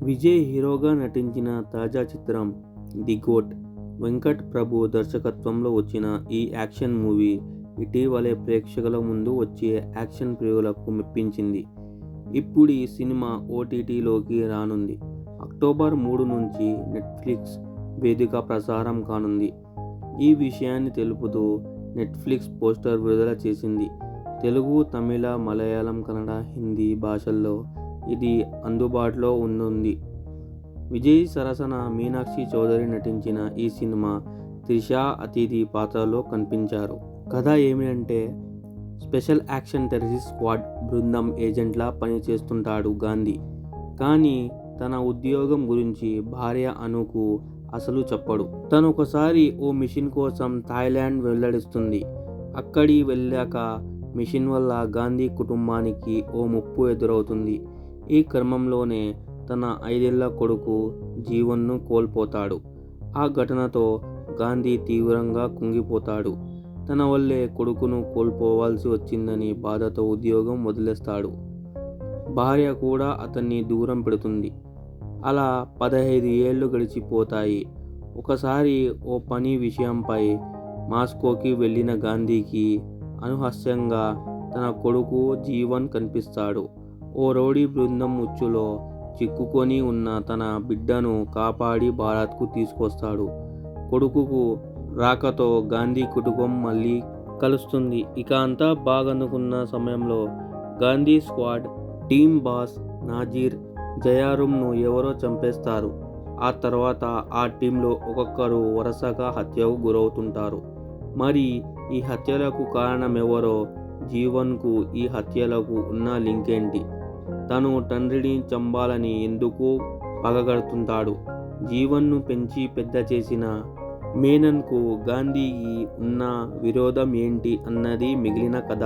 విజయ్ హీరోగా నటించిన తాజా చిత్రం 'ది గోట్'. వెంకట్ ప్రభు దర్శకత్వంలో వచ్చిన ఈ యాక్షన్ మూవీ ఇటీవలే ప్రేక్షకుల ముందు వచ్చే యాక్షన్ ప్రియులకు మెప్పించింది. ఇప్పుడు ఈ సినిమా ఓటీటీలోకి రానుంది. అక్టోబర్ 3 నుంచి నెట్ఫ్లిక్స్ వేదిక ప్రసారం కానుంది. ఈ విషయాన్ని తెలుపుతూ నెట్ఫ్లిక్స్ పోస్టర్ విడుదల చేసింది. తెలుగు, తమిళ, మలయాళం, కన్నడ, హిందీ భాషల్లో ఇది అందుబాటులో ఉంది. విజయ్ సరసన మీనాక్షి చౌదరి నటించిన ఈ సినిమా త్రిష అతిథి పాత్రలో కనిపించారు. కథ ఏమిటంటే, స్పెషల్ యాక్షన్ టెర్రరిస్ట్ స్క్వాడ్ బృందం ఏజెంట్లా పనిచేస్తుంటాడు గాంధీ. కానీ తన ఉద్యోగం గురించి భార్య అనుకు అసలు చెప్పడు. తను ఒకసారి ఓ మిషన్ కోసం థాయిలాండ్ వెళ్లడిస్తుంది. అక్కడి వెళ్ళాక మిషన్ వల్ల గాంధీ కుటుంబానికి ఓ ముప్పు ఎదురవుతుంది. ఈ క్రమంలోనే తన 5 ఏళ్ల కొడుకు జీవన్ను కోల్పోతాడు. ఆ ఘటనతో గాంధీ తీవ్రంగా కుంగిపోతాడు. తన వల్లే కొడుకును కోల్పోవాల్సి వచ్చిందని బాధతో ఉద్యోగం వదిలేస్తాడు. భార్య కూడా అతన్ని దూరం పెడుతుంది. అలా 15 ఏళ్లు గడిచిపోతాయి. ఒకసారి ఓ పని విషయంపై మాస్కోకి వెళ్ళిన గాంధీకి అనూహ్యంగా తన కొడుకు జీవన్ కనిపిస్తాడు. ఓ రౌడీ బృందం ఉచ్చులో చిక్కుకొని ఉన్న తన బిడ్డను కాపాడి భారత్కు తీసుకొస్తాడు. కొడుకు రాకతో గాంధీ కుటుంబం మళ్ళీ కలుస్తుంది. ఇక అంతా బాగనుకున్న సమయంలో Gandhi squad team boss Nazir జయారుమ్ను ఎవరో చంపేస్తారు. ఆ తర్వాత ఆ టీంలో ఒక్కొక్కరు వరుసగా హత్యకు గురవుతుంటారు. మరి ఈ హత్యలకు కారణమెవరో, జీవన్కు ఈ హత్యలకు ఉన్న లింక్ ఏంటి, తను తండ్రిని చంపాలని ఎందుకు పగగడుతుంటాడు, జీవన్ను పెంచి పెద్ద చేసిన మేనన్కు గాంధీకి ఉన్న విరోధం ఏంటి అన్నది మిగిలిన కథ.